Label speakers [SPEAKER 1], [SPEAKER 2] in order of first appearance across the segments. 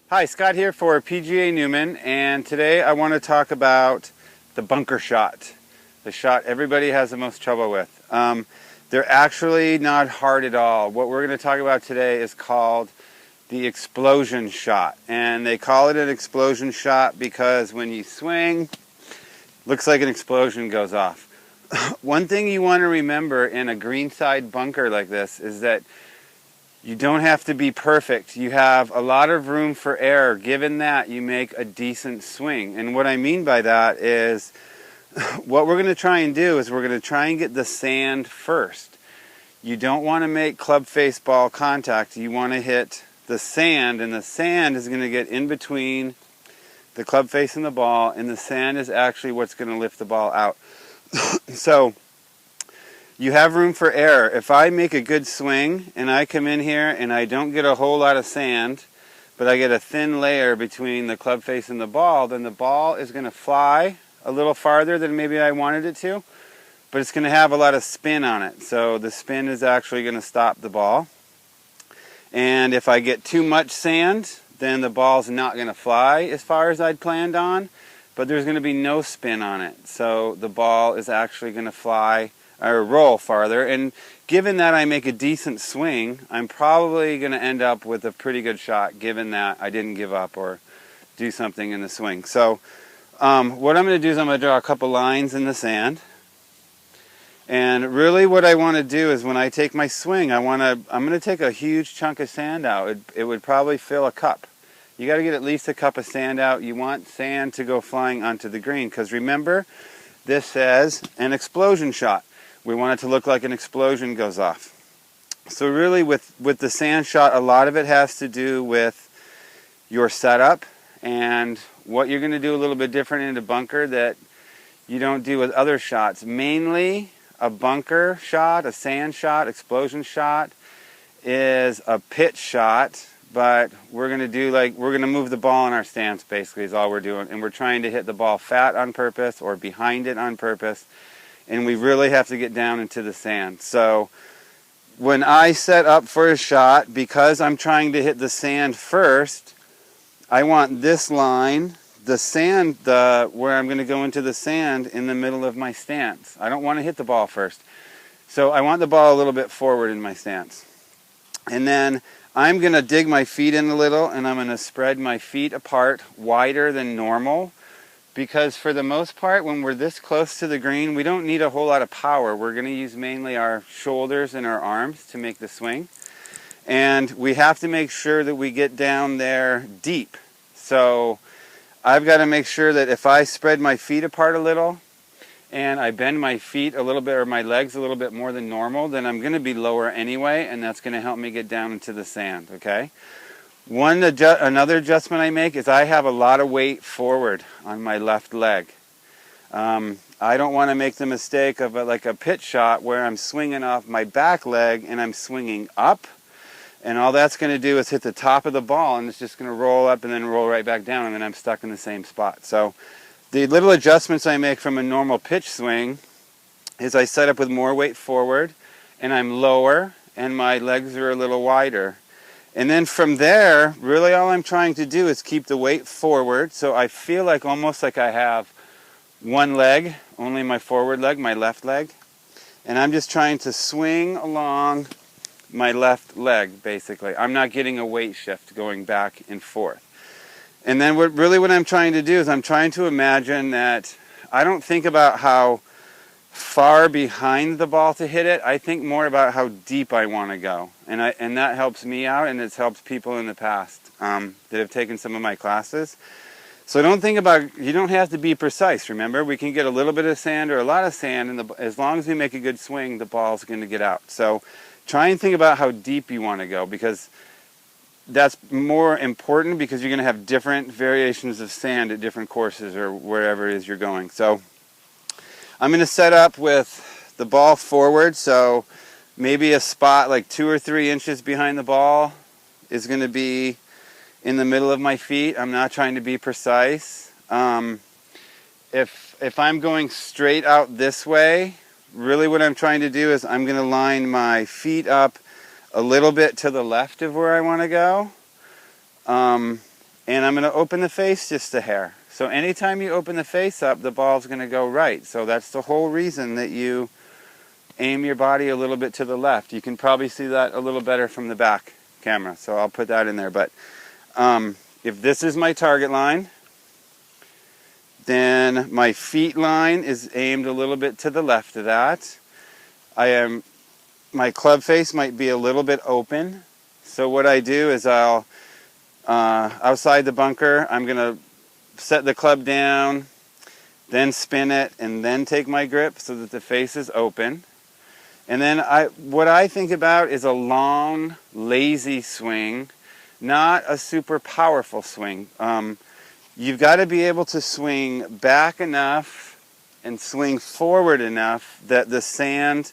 [SPEAKER 1] Hi, Scott here for pganewman, and today I want to talk about the bunker shot. The shot everybody has the most trouble with. They're actually not hard at all. What we're going to talk about today is called the explosion shot. And they call it an explosion shot because when you swing, looks like an explosion goes off. One thing you want to remember in a greenside bunker like this is that you don't have to be perfect. You have a lot of room for error. Given that, you make a decent swing. And what I mean by that is what we're going to try and do is we're going to try and get the sand first. You don't want to make club face ball contact. You want to hit the sand, and the sand is going to get in between the club face and the ball, and the sand is actually what's going to lift the ball out. So you have room for error. If I make a good swing and I come in here and I don't get a whole lot of sand, but I get a thin layer between the club face and the ball, then the ball is going to fly a little farther than maybe I wanted it to, but it's going to have a lot of spin on it. So the spin is actually going to stop the ball. And if I get too much sand, then the ball's not going to fly as far as I'd planned on, but there's going to be no spin on it. So the ball is actually going to fly or roll farther, and given that I make a decent swing, I'm probably going to end up with a pretty good shot, given that I didn't give up or do something in the swing. So what I'm going to do is I'm going to draw a couple lines in the sand, and really what I want to do is when I take my swing, I'm going to take a huge chunk of sand out. It would probably fill a cup. You got to get at least a cup of sand out. You want sand to go flying onto the green, because remember, this says an explosion shot. We want it to look like an explosion goes off. So really with the sand shot, a lot of it has to do with your setup and what you're going to do a little bit different in the bunker that you don't do with other shots. Mainly a bunker shot, a sand shot, explosion shot is a pitch shot, but we're going to move the ball in our stance basically is all we're doing, and we're trying to hit the ball fat on purpose or behind it on purpose. And we really have to get down into the sand. So when I set up for a shot, because I'm trying to hit the sand first, I want this line, the sand, where I'm going to go into the sand in the middle of my stance. I don't want to hit the ball first. So I want the ball a little bit forward in my stance. And then I'm going to dig my feet in a little, and I'm going to spread my feet apart wider than normal. Because for the most part, when we're this close to the green, we don't need a whole lot of power. We're going to use mainly our shoulders and our arms to make the swing. And we have to make sure that we get down there deep. So I've got to make sure that if I spread my feet apart a little, and I bend my feet a little bit, or my legs a little bit more than normal, then I'm going to be lower anyway, and that's going to help me get down into the sand, okay? Another adjustment I make is I have a lot of weight forward on my left leg. I don't want to make the mistake of like a pitch shot where I'm swinging off my back leg and I'm swinging up, and all that's going to do is hit the top of the ball, and it's just going to roll up and then roll right back down, and then I'm stuck in the same spot. So the little adjustments I make from a normal pitch swing is I set up with more weight forward, and I'm lower, and my legs are a little wider. And then from there, really all I'm trying to do is keep the weight forward, so I feel like almost like I have one leg, only my forward leg, my left leg, and I'm just trying to swing along my left leg, basically. I'm not getting a weight shift going back and forth. And then what I'm trying to do is I'm trying to imagine that I don't think about how far behind the ball to hit it. I think more about how deep I want to go, and that helps me out, and it's helped people in the past that have taken some of my classes. So don't think about, you don't have to be precise. Remember, we can get a little bit of sand or a lot of sand, and as long as we make a good swing, the ball's going to get out. So try and think about how deep you want to go, because that's more important, because you're going to have different variations of sand at different courses or wherever it is you're going. So I'm going to set up with the ball forward, so maybe a spot like 2 or 3 inches behind the ball is going to be in the middle of my feet. I'm not trying to be precise. If I'm going straight out this way, really what I'm trying to do is I'm going to line my feet up a little bit to the left of where I want to go. And I'm going to open the face just a hair. So anytime you open the face up, the ball's going to go right. So that's the whole reason that you aim your body a little bit to the left. You can probably see that a little better from the back camera, so I'll put that in there. But if this is my target line, then my feet line is aimed a little bit to the left of that. My club face might be a little bit open. So what I do is I'll, outside the bunker, I'm going to set the club down, then spin it, and then take my grip so that the face is open. And then what I think about is a long, lazy swing, not a super powerful swing. You've got to be able to swing back enough and swing forward enough that the sand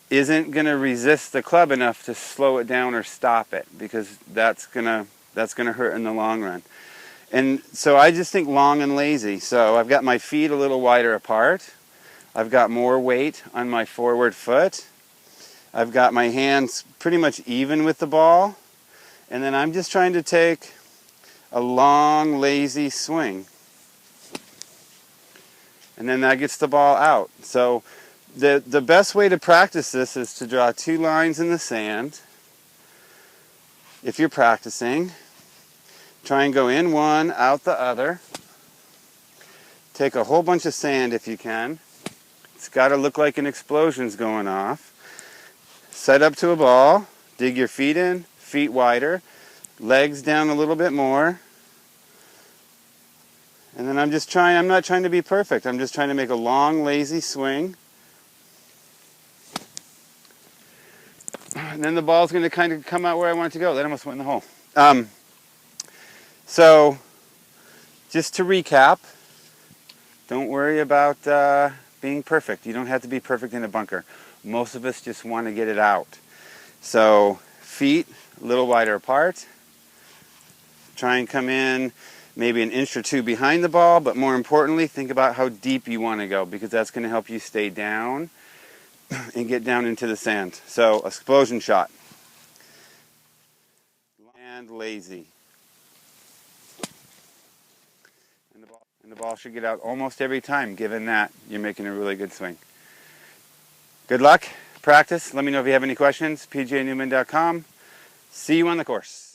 [SPEAKER 1] isn't going to resist the club enough to slow it down or stop it, because that's gonna hurt in the long run. And so I just think long and lazy. So I've got my feet a little wider apart. I've got more weight on my forward foot. I've got my hands pretty much even with the ball. And then I'm just trying to take a long, lazy swing. And then that gets the ball out. So the best way to practice this is to draw 2 lines in the sand. If you're practicing, try and go in one, out the other. Take a whole bunch of sand if you can. It's got to look like an explosion's going off. Set up to a ball, dig your feet in, feet wider, legs down a little bit more. And then I'm not trying to be perfect. I'm just trying to make a long, lazy swing. And then the ball's going to kind of come out where I want it to go. That almost went in the hole. So, just to recap, don't worry about being perfect. You don't have to be perfect in a bunker. Most of us just want to get it out. So, feet a little wider apart. Try and come in maybe an inch or 2 behind the ball, but more importantly, think about how deep you want to go, because that's going to help you stay down and get down into the sand. So, explosion shot. And lazy. And the ball should get out almost every time. Given that, you're making a really good swing. Good luck. Practice. Let me know if you have any questions. pganewman.com. See you on the course.